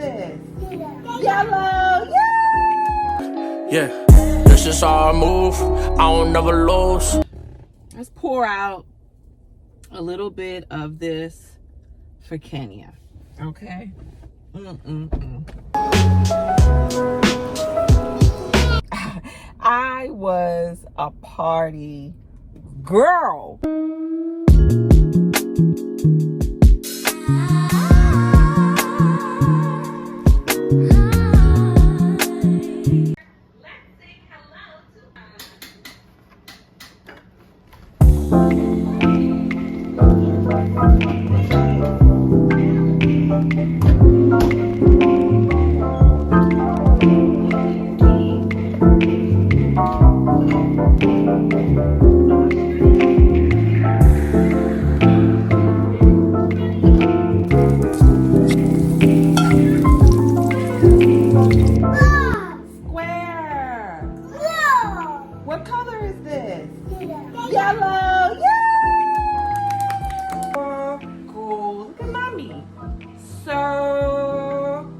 this? Yellow. Yeah, this is how I move. I don't never lose. Let's pour out a little bit of this for Kenya. Okay. I was a party girl. What color is this? Yellow. Circle. Look at mommy. Circle.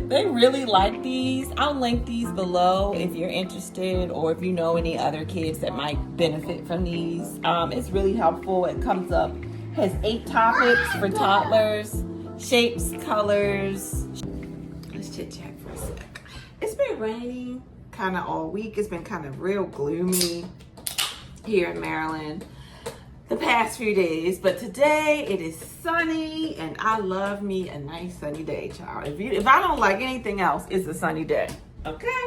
They really like these. I'll link these below if you're interested or if you know any other kids that might benefit from these. It's really helpful. It comes up, has 8 topics for toddlers, shapes, colors. Let's chit chat for a sec. It's been raining kind of all week. It's been kind of real gloomy here in Maryland the past few days, but today it is sunny and I love me a nice sunny day, child. If I don't like anything else, it's a sunny day. Okay,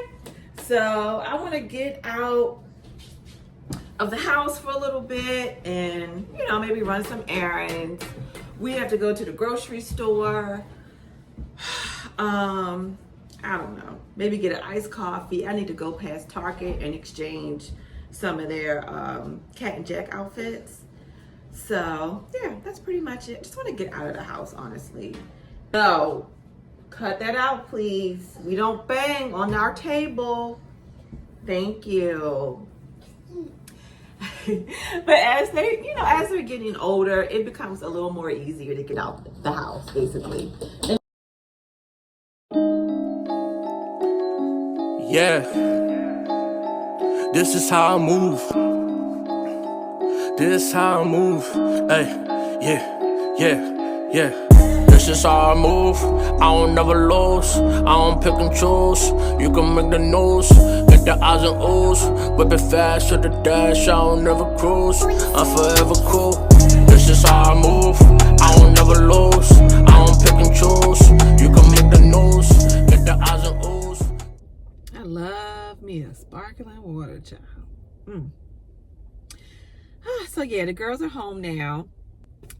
so I want to get out of the house for a little bit and maybe run some errands. We have to go to the grocery store. I don't know, maybe get an iced coffee. I need to go past Target and exchange some of their Cat and Jack outfits. So yeah, that's pretty much it. Just want to get out of the house, honestly. No, cut that out, please. We don't bang on our table. Thank you. But as they're getting older, it becomes a little more easier to get out the house, basically. Yeah, this is how I move. This how I move. Hey, yeah. This is how I move. I don't never lose. I don't pick and choose. You can make the news, get the eyes and ooze. Whip it fast to the dash. I don't never cruise. I'm forever cool. This is how I move. I don't never lose. I don't pick and choose. You can make the news, get the eyes and ooze. I love me a sparkling water, child. So yeah, the girls are home now.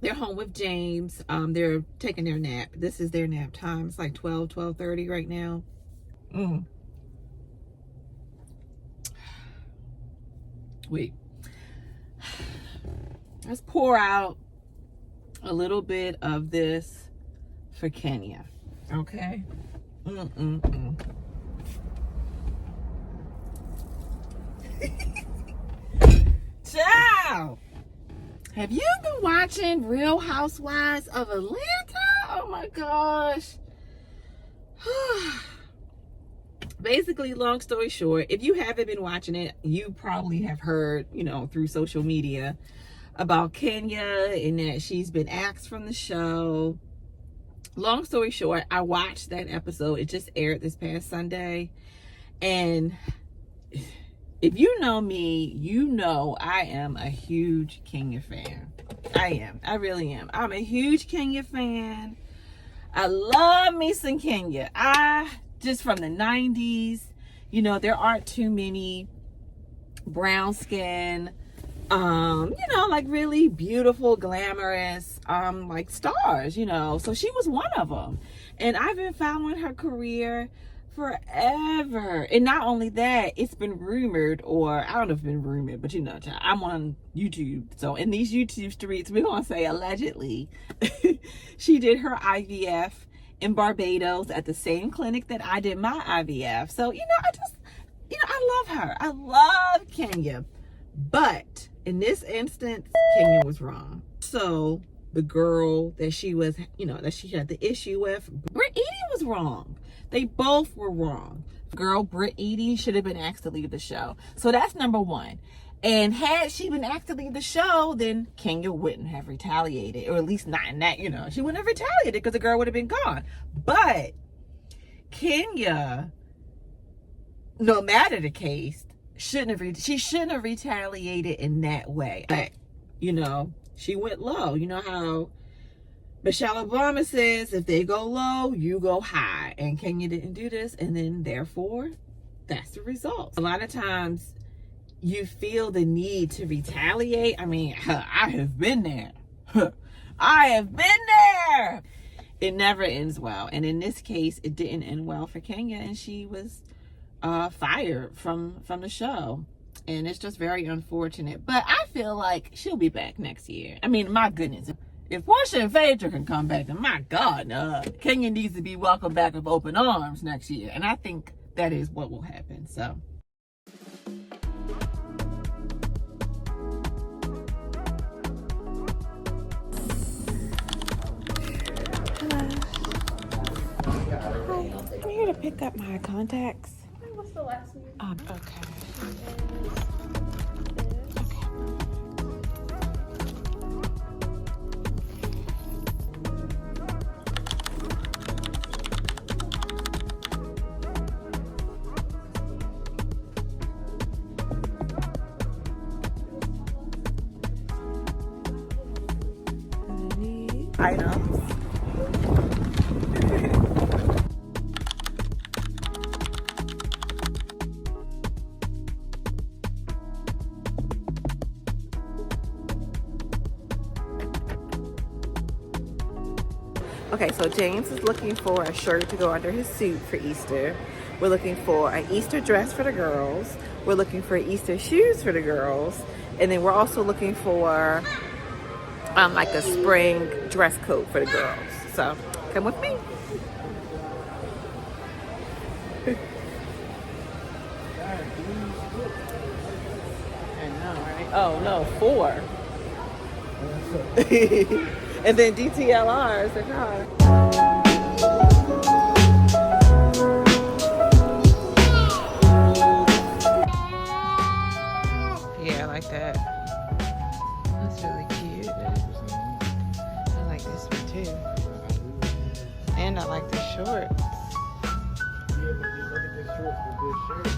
They're home with James. They're taking their nap. This is their nap time. It's like 12:30 right now. Wait. Let's pour out a little bit of this for Kenya. Okay? Ciao! Have you been watching Real Housewives of Atlanta? Oh my gosh. Basically, long story short, if you haven't been watching it, you probably have heard, through social media about Kenya and that she's been axed from the show. Long story short, I watched that episode. It just aired this past Sunday. And if you know me, you know I am a huge Kenya fan. I am. I really am. I'm a huge Kenya fan. I love me some Kenya. Just from the 90s, there aren't too many brown skin, like really beautiful, glamorous, like stars, So she was one of them. And I've been following her career forever. And not only that, it's been rumored, or I don't know if it's been rumored, but I'm on YouTube. So in these YouTube streets, we're going to say allegedly, she did her IVF in Barbados at the same clinic that I did my IVF. So, I love her. I love Kenya. But in this instance, Kenya was wrong. So the girl that she was, that she had the issue with, we're eating was wrong. They both were wrong. Girl, Britt Edie should have been asked to leave the show. So that's number one. And had she been asked to leave the show, then Kenya wouldn't have retaliated, or at least not in that, she wouldn't have retaliated because the girl would have been gone. But Kenya, no matter the case, she shouldn't have retaliated in that way. But, she went low. You know how Michelle Obama says, if they go low, you go high. And Kenya didn't do this, and then therefore, that's the result. A lot of times, you feel the need to retaliate. I mean, I have been there. I have been there. It never ends well. And in this case, it didn't end well for Kenya, and she was fired from the show. And it's just very unfortunate. But I feel like she'll be back next year. I mean, my goodness. If Portia and Phaedra can come back, then my God, Kenya needs to be welcomed back with open arms next year. And I think that is what will happen. So. I'm here to pick up my contacts. What's the last one? Okay. Items. Okay, so James is looking for a shirt to go under his suit for Easter. We're looking for an Easter dress for the girls. We're looking for Easter shoes for the girls. And then we're also looking for like a spring dress coat for the girls. So come with me. I know, right? Oh no, 4. And then DTLR is the car. Yeah, I like that. That's really cute. I like this one too. And I like the shorts. Yeah, but just look at the shorts with this shirt.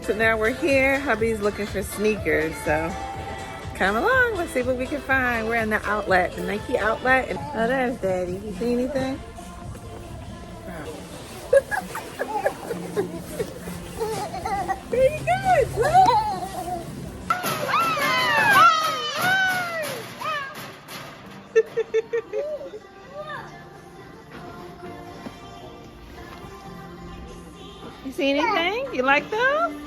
So now we're here. Hubby's looking for sneakers, so come along. Let's see what we can find. We're in the outlet, the Nike outlet. And oh, there's Daddy. You see anything? There you go. You see anything? You like those?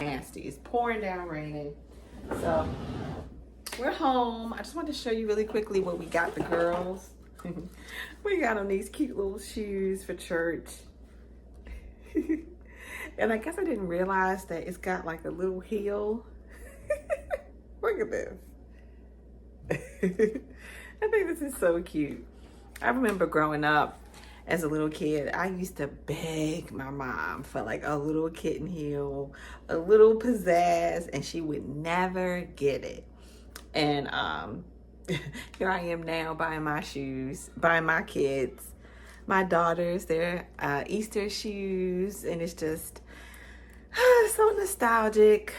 Nasty. It's pouring down raining. So we're home. I just wanted to show you really quickly what we got the girls. We got them these cute little shoes for church. And I guess I didn't realize that it's got like a little heel. Look at this. I think this is so cute. I remember growing up as a little kid, I used to beg my mom for like a little kitten heel, a little pizzazz, and she would never get it. And here I am now buying my shoes, buying my kids my daughters their Easter shoes, and it's just so nostalgic.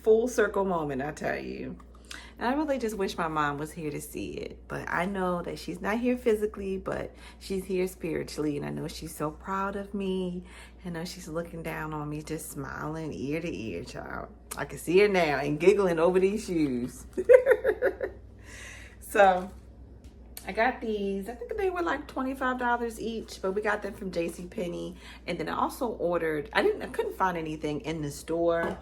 Full circle moment, I tell you. And I really just wish my mom was here to see it. But I know that she's not here physically, but she's here spiritually. And I know she's so proud of me. I know she's looking down on me, just smiling ear to ear, child. I can see her now and giggling over these shoes. So I got these. I think they were like $25 each, but we got them from JCPenney. And then I also ordered, I couldn't find anything in the store,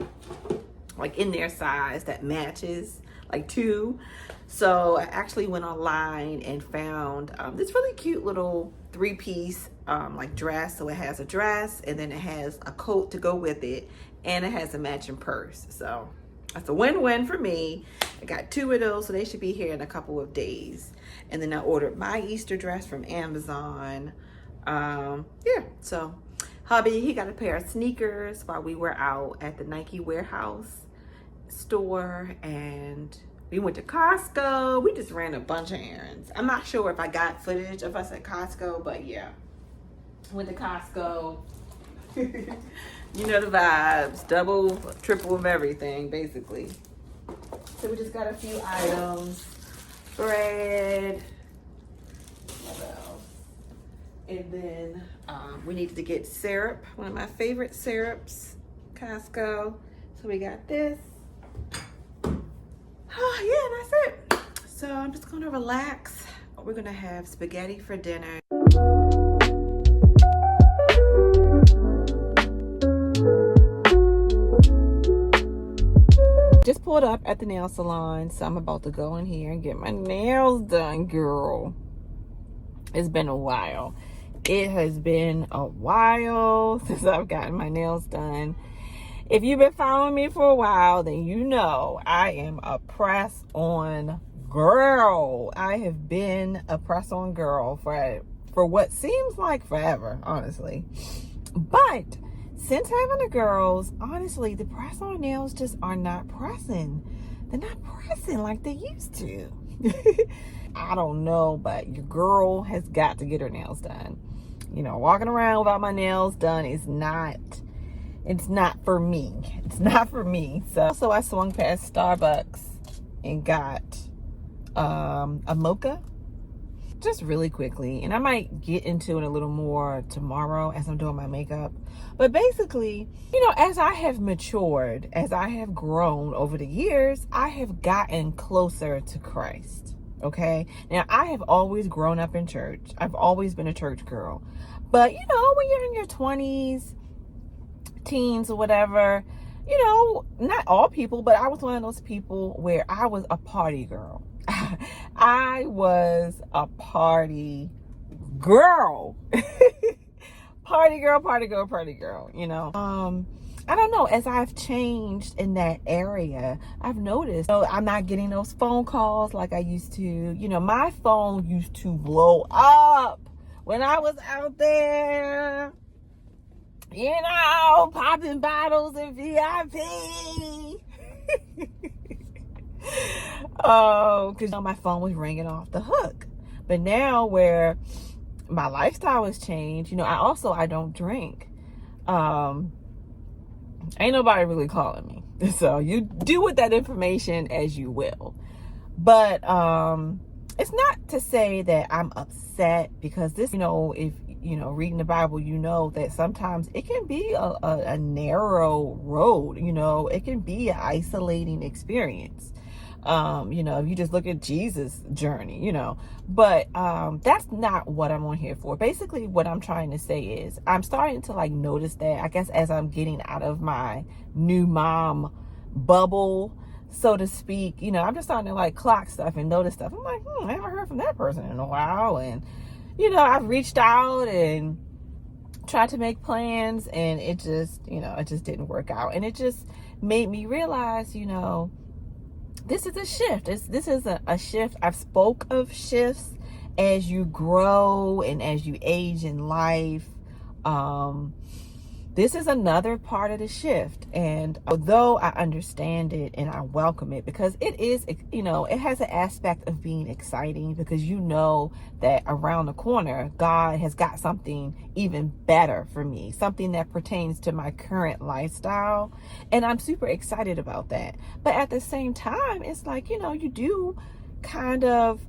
like in their size that matches, like two. So I actually went online and found this really cute little 3-piece like dress. So it has a dress, and then it has a coat to go with it, and it has a matching purse. So that's a win-win for me. I got 2 of those, so they should be here in a couple of days. And then I ordered my Easter dress from Amazon. Yeah, so hubby, he got a pair of sneakers while we were out at the Nike warehouse store, and we went to Costco. We just ran a bunch of errands. I'm not sure if I got footage of us at Costco, but yeah, went to Costco. You know the vibes, double, triple of everything, basically. So we just got a few items, bread, what else? And then we needed to get syrup, one of my favorite syrups, Costco. So we got this. Oh, yeah, that's it. So I'm just gonna relax. We're gonna have spaghetti for dinner. Just pulled up at the nail salon, so I'm about to go in here and get my nails done, girl. It's been a while. It has been a while since I've gotten my nails done. If you've been following me for a while, then you know I am a press-on girl. I have been a press-on girl for what seems like forever, honestly. But since having the girls, honestly, the press-on nails just are not pressing. They're not pressing like they used to. I don't know, but your girl has got to get her nails done. You know, walking around without my nails done is not... It's not for me. It's not for me. So I swung past Starbucks and got a mocha, just really quickly. And I might get into it a little more tomorrow as I'm doing my makeup. But basically, you know, as I have matured, as I have grown over the years, I have gotten closer to Christ. Okay? Now, I have always grown up in church. I've always been a church girl. But, you know, when you're in your 20s, teens or whatever, you know, not all people, but I was one of those people where I was a party girl. I was a party girl. Party girl, you know. I don't know, as I've changed in that area, I've noticed, you know, I'm not getting those phone calls like I used to. You know, my phone used to blow up when I was out there, you know, popping bottles in VIP. Oh, because, you know, my phone was ringing off the hook. But now where my lifestyle has changed, you know, I don't drink. Ain't nobody really calling me. So you do with that information as you will. But it's not to say that I'm upset, because this, you know, if you know, reading the Bible, you know that sometimes it can be a narrow road. You know, it can be an isolating experience. You know, if you just look at Jesus' journey, you know, but that's not what I'm on here for. Basically, what I'm trying to say is I'm starting to like notice that, I guess, as I'm getting out of my new mom bubble, so to speak, you know, I'm just starting to like clock stuff and notice stuff. I'm like, I haven't heard from that person in a while. And, you know, I've reached out and tried to make plans, and it just, you know, it just didn't work out. And it just made me realize, you know, this is a shift. This is a shift. I've spoke of shifts as you grow and as you age in life. this is another part of the shift. And although I understand it and I welcome it, because it is, you know, it has an aspect of being exciting, because you know that around the corner, God has got something even better for me, something that pertains to my current lifestyle. And I'm super excited about that. But at the same time, it's like, you know, you do kind of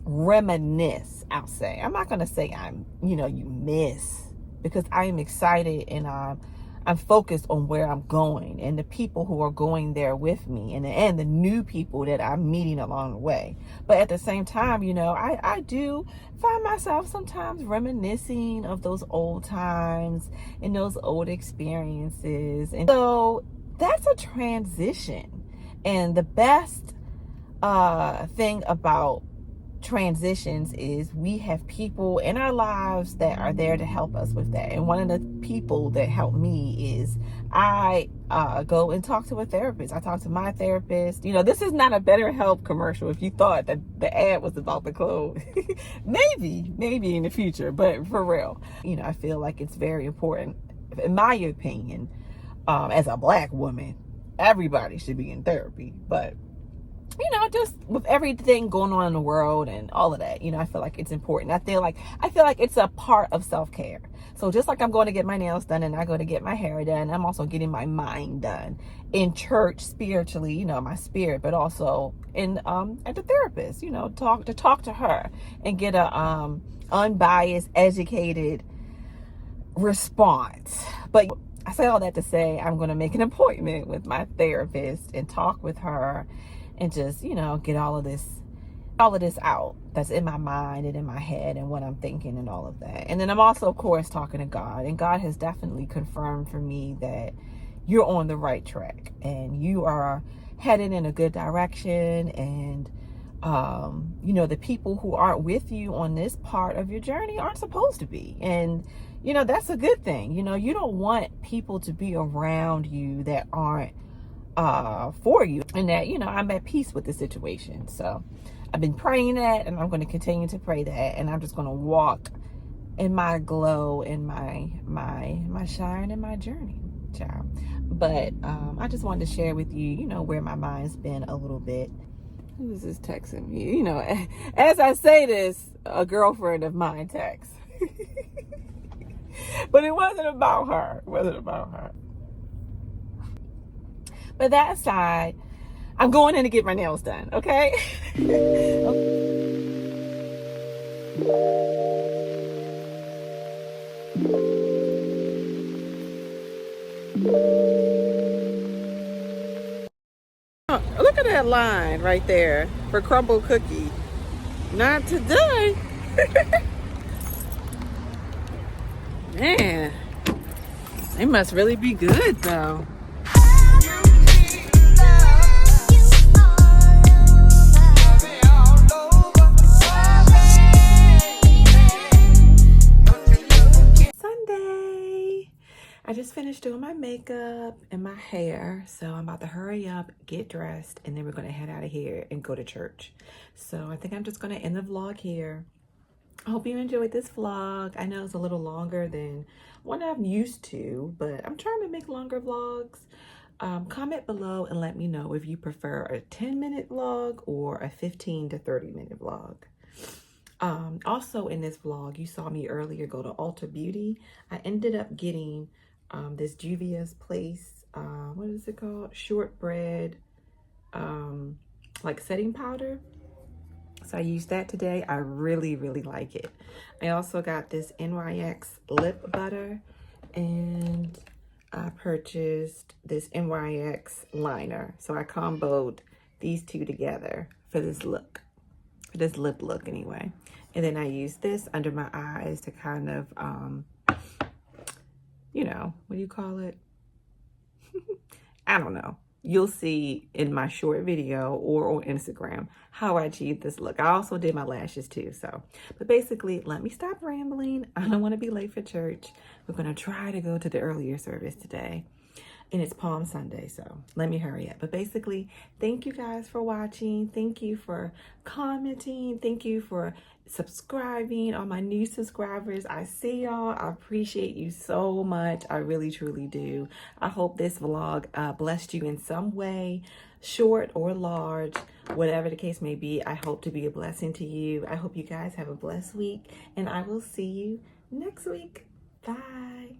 reminisce, I'll say. I'm not going to say you miss, because I am excited and I'm focused on where I'm going and the people who are going there with me, and the new people that I'm meeting along the way. But at the same time, you know, I do find myself sometimes reminiscing of those old times and those old experiences. And so that's a transition. And the best thing about transitions is we have people in our lives that are there to help us with that. And one of the people that helped me is I go and talk to a therapist. I talk to my therapist. You know, this is not a BetterHelp commercial. If you thought that the ad was about the clothes, maybe in the future, but for real, you know, I feel like it's very important, in my opinion, as a Black woman, everybody should be in therapy. But you know, just with everything going on in the world and all of that, you know, I feel like it's important. I feel like it's a part of self-care. So just like I'm going to get my nails done and I go to get my hair done, I'm also getting my mind done in church, spiritually, you know, my spirit, but also in at the therapist, you know, talk to her and get a unbiased, educated response. But I say all that to say I'm going to make an appointment with my therapist and talk with her and just, you know, get all of this out that's in my mind and in my head and what I'm thinking and all of that. And then I'm also, of course, talking to God, and God has definitely confirmed for me that you're on the right track and you are headed in a good direction. And you know, the people who aren't with you on this part of your journey aren't supposed to be. And you know, that's a good thing. You know, you don't want people to be around you that aren't for you, and that, you know, I'm at peace with the situation. So I've been praying that, and I'm going to continue to pray that, and I'm just going to walk in my glow and my shine and my journey, child. But I just wanted to share with you, you know, where my mind's been a little bit. Who is this texting me? You know, as I say this, a girlfriend of mine texts. But it wasn't about her. It wasn't about her. But that aside, I'm going in to get my nails done, okay? Oh, look at that line right there for crumble cookie. Not today. Man, they must really be good though. I just finished doing my makeup and my hair, so I'm about to hurry up, get dressed, and then we're going to head out of here and go to church. So I think I'm just going to end the vlog here. I hope you enjoyed this vlog. I know it's a little longer than what I'm used to, but I'm trying to make longer vlogs. Comment below and let me know if you prefer a 10-minute vlog or a 15 to 30-minute vlog. Also in this vlog, you saw me earlier go to Ulta Beauty. I ended up getting this Juvia's Place, what is it called? Shortbread, like setting powder. So I used that today. I really, really like it. I also got this NYX lip butter, and I purchased this NYX liner. So I comboed these two together for this look, for this lip look anyway. And then I used this under my eyes to kind of, you know, what do you call it? I don't know. You'll see in my short video or on Instagram how I achieved this look. I also did my lashes too. So, but basically, let me stop rambling. I don't want to be late for church. We're going to try to go to the earlier service today. and it's Palm Sunday, so let me hurry up. But basically, thank you guys for watching. Thank you for commenting. Thank you for subscribing. All my new subscribers, I see y'all. I appreciate you so much. I really, truly do. I hope this vlog blessed you in some way, short or large, whatever the case may be. I hope to be a blessing to you. I hope you guys have a blessed week, and I will see you next week. Bye.